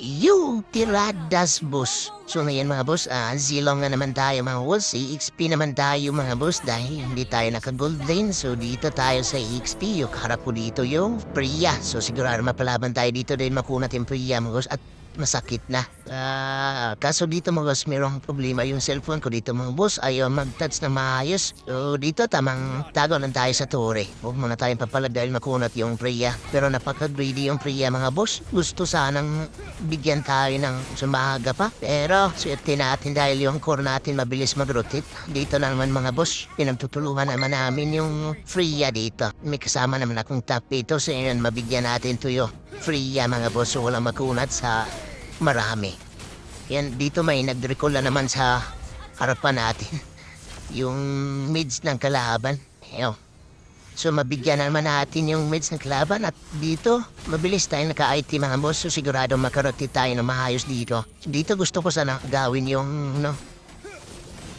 Yung tiradas, boss. So ngayon mga boss, zilong na naman tayo mga boss. EXP naman tayo mga boss dahil hindi tayo naka-gold lane. So dito tayo sa EXP. Yung harap ko dito yung Priya. So sigurado mapalaban tayo dito dahil makunat yung Priya mga boss. At masakit na. Kaso dito mga boss, mayroong problema yung cellphone ko dito mga boss. Ayaw mag-touch na maayos. So dito tamang tago lang tayo sa tore. Huwag muna tayong papalad dahil makunat yung Priya. Pero napaka-greedy yung Priya mga boss. Gusto sanang bigyan tayo ng sumaga pa. Pero swerte natin dahil yung core natin mabilis mag-rotate. Dito naman mga boss, pinagtutulungan naman namin yung Freya dito. May kasama naman akong top dito. So yun, mabigyan natin to yung Freya mga boss. So walang makunat sa marami. Yan, dito may nag-recall na naman sa harapan natin. Yung mids ng kalaban. Eyo. So mabigyan naman natin yung mids ng kalaban at dito mabilis tayong naka-IT mga boss. So sigurado makarotate tayo na maayos dito. Dito gusto ko sana gawin yung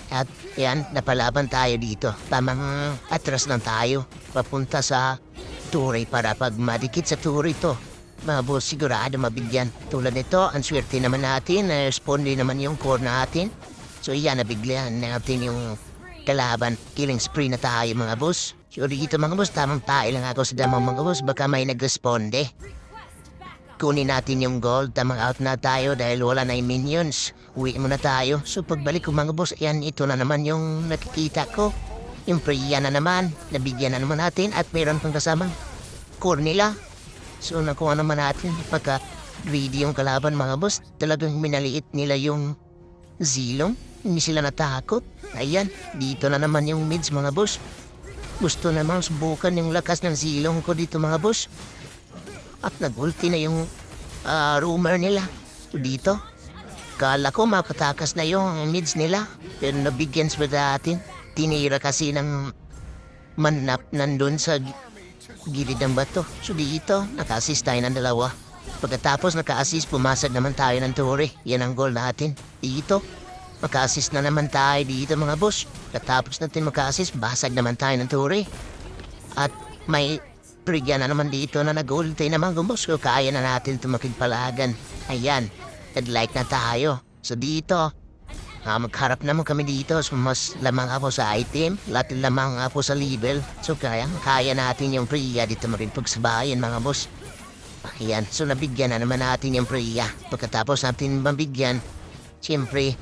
at yan, napalaban tayo dito. Tamang atras lang tayo. Papunta sa Turay para pag madikit sa Turay to. Mga boss sigurado mabigyan. Tulad nito, ang swerte naman natin. Responde naman yung core natin. So yan, nabigyan natin yung kalaban. Killing spree na tayo mga boss. So dito mga boss, tamang tayo lang ako sa damang mga boss. Baka may nagresponde. Kunin natin yung gold. Tamang out na tayo dahil wala na yung minions. Uwi muna tayo. So pagbalik ko mga boss, ayan, ito na naman yung nakikita ko. Yung Priya na naman. Nabigyan na naman natin at mayroon pang kasamang core nila. So nakuha naman natin pagka greedy yung kalaban mga boss. Talagang minaliit nila yung zilong. Hindi sila natakot. Ayan, dito na naman yung mids mga boss. Gusto namang subukan yung lakas ng zilong ko dito mga boss. At nag-ulti na yung rumor nila. Dito. Kala ko makatakas na yung mids nila. Pero nabigyan sa natin. Tinira kasi ng manap nandun sa gilid ng bato. So dito, naka-assist tayo ng dalawa. Pagkatapos naka-assist, pumasag naman tayo ng tore. Yan ang goal natin. Dito, maka-assist na naman tayo dito mga boss. Pagkatapos natin maka-assist, basag naman tayo ng tore. At may Priya na naman dito na nag-ulti naman gumbos ko. Kaya na natin tumakigpalagan. Ayan, headlight na tayo. So dito, magharap naman kami dito. So mas lamang ako sa item. Lahat lamang ako sa level. So kaya natin yung Priya dito magpagsabayan mga boss. Ayan, so nabigyan na naman natin yung Priya. Pagkatapos natin mabigyan, siyempre,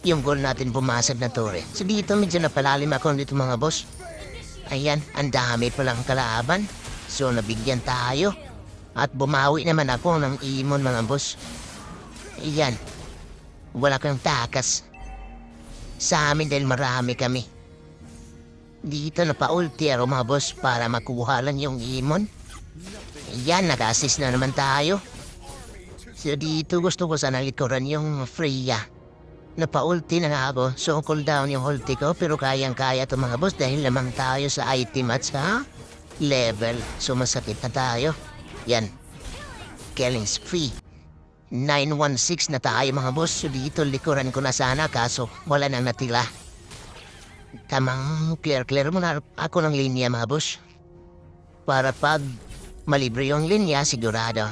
yung goal natin pumasag na tore. So dito medyo napalalim ako dito mga boss. Ayan, ang dami palang kalaban. So nabigyan tayo. At bumawi naman ako ng imon mga boss. Ayan, wala kang takas sa amin dahil marami kami. Dito napaulti ako mga boss para makuha lang yung imon. Ayan, naka-assist na naman tayo. So dito gusto ko sana likuran yung Freya. Napaulti na nga ako. So cooldown yung ulti ko pero kayang-kaya to mga boss dahil lamang tayo sa item at sa level. So masakit na tayo. Yan. Killing spree. 916 na tayo mga boss. So dito likuran ko na sana kaso wala nang natila. Tamang clear muna ako ng linya mga boss. Para pag malibre yung linya sigurado.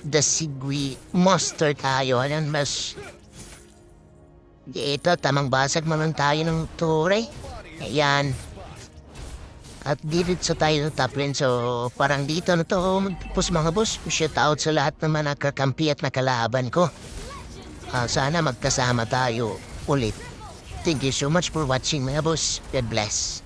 The Sigwi monster tayo. Ayan mas. Ito tamang basag man tayo ng tore. Ayan. At diretso tayo sa top lane. So parang dito na to magpupus mga boss. Shout out sa lahat naman nakakampi at nakalaban ko. Sana magkasama tayo ulit. Thank you so much for watching mga boss. God bless.